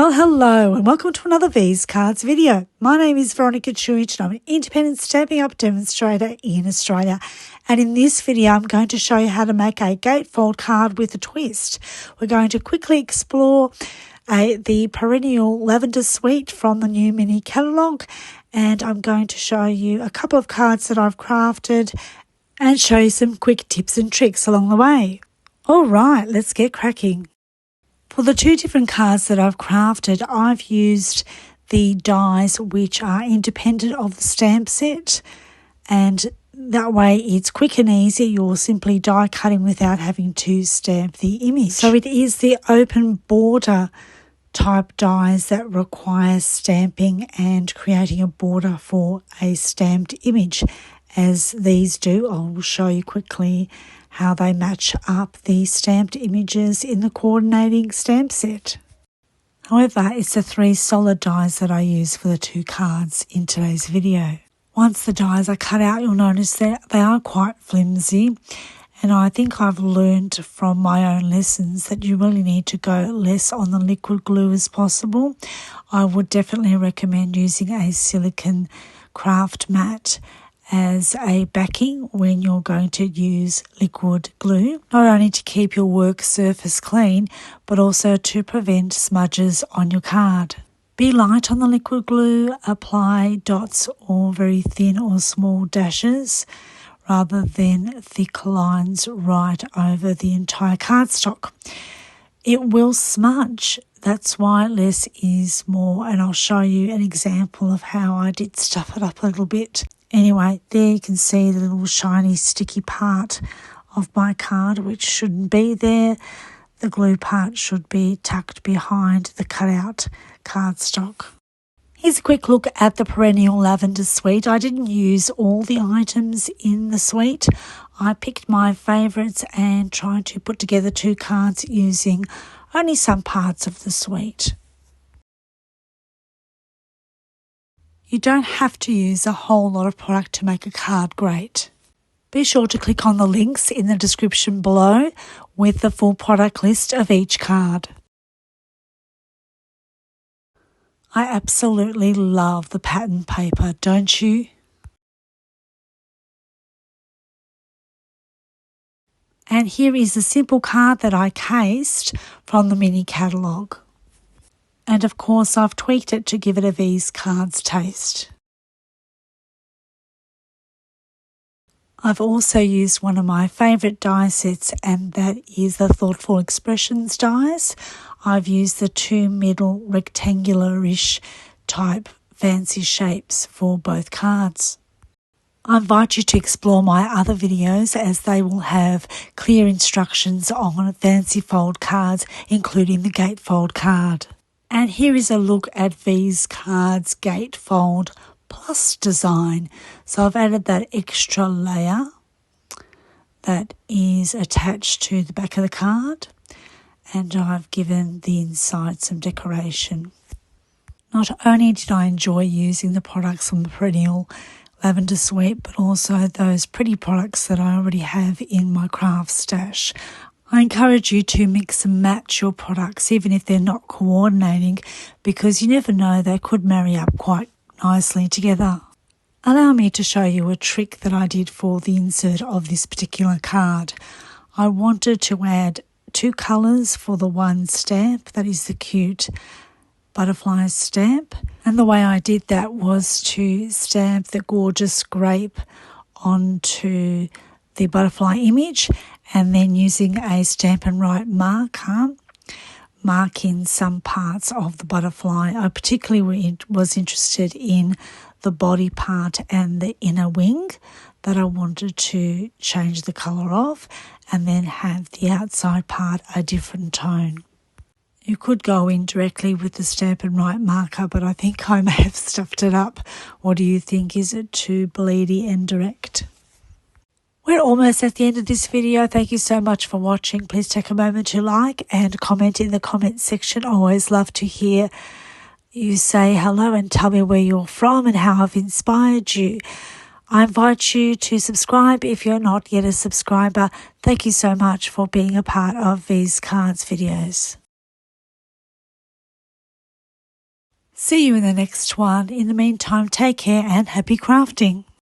Well, hello and welcome to another V's Cards video. My name is Veronika Cuic and I'm an independent Stampin' Up demonstrator in Australia. And in this video, I'm going to show you how to make a gatefold card with a twist. We're going to quickly explore the Perennial Lavender Suite from the new mini catalogue. And I'm going to show you a couple of cards that I've crafted and show you some quick tips and tricks along the way. All right, let's get cracking. For the two different cards that I've crafted, I've used the dies which are independent of the stamp set, and that way it's quick and easy. You're simply die cutting without having to stamp the image. So it is the open border type dies that require stamping and creating a border for a stamped image, as these do. I'll show you quickly how they match up the stamped images in the coordinating stamp set. However, it's the three solid dies that I use for the two cards in today's video. Once the dies are cut out, you'll notice that they are quite flimsy, and I think I've learned from my own lessons that you really need to go less on the liquid glue as possible. I would definitely recommend using a silicone craft mat as a backing when you're going to use liquid glue, not only to keep your work surface clean, but also to prevent smudges on your card. Be light on the liquid glue, apply dots or very thin or small dashes rather than thick lines right over the entire cardstock. It will smudge. That's why less is more, and I'll show you an example of how I did stuff it up a little bit. Anyway, there you can see the little shiny sticky part of my card, which shouldn't be there. The glue part should be tucked behind the cutout cardstock. Here's a quick look at the Perennial Lavender Suite. I didn't use all the items in the suite. I picked my favourites and tried to put together two cards using only some parts of the suite. You don't have to use a whole lot of product to make a card great. Be sure to click on the links in the description below with the full product list of each card. I absolutely love the pattern paper, don't you? And here is a simple card that I cased from the mini catalogue. And of course, I've tweaked it to give it a V's Cards taste. I've also used one of my favourite die sets, and that is the Thoughtful Expressions dies. I've used the two middle rectangular-ish type fancy shapes for both cards. I invite you to explore my other videos, as they will have clear instructions on fancy fold cards, including the Gatefold card. And here is a look at V's Cards Gatefold Plus design. So I've added that extra layer that is attached to the back of the card, and I've given the inside some decoration. Not only did I enjoy using the products from the Perennial Lavender Suite, but also those pretty products that I already have in my craft stash. I encourage you to mix and match your products, even if they're not coordinating, because you never know, they could marry up quite nicely together. Allow me to show you a trick that I did for the insert of this particular card. I wanted to add two colours for the one stamp, that is the cute butterfly stamp. And the way I did that was to stamp the gorgeous grape onto the butterfly image, and then using a Stampin' Write marker, mark in some parts of the butterfly. I particularly was interested in the body part and the inner wing that I wanted to change the colour of, and then have the outside part a different tone. You could go in directly with the Stampin' Write marker, but I think I may have stuffed it up. What do you think? Is it too bleedy and direct? We're almost at the end of this video. Thank you so much for watching. Please take a moment to like and comment in the comments section. I always love to hear you say hello and tell me where you're from and how I've inspired you. I invite you to subscribe if you're not yet a subscriber. Thank you so much for being a part of V's Cards videos. See you in the next one. In the meantime, take care and happy crafting.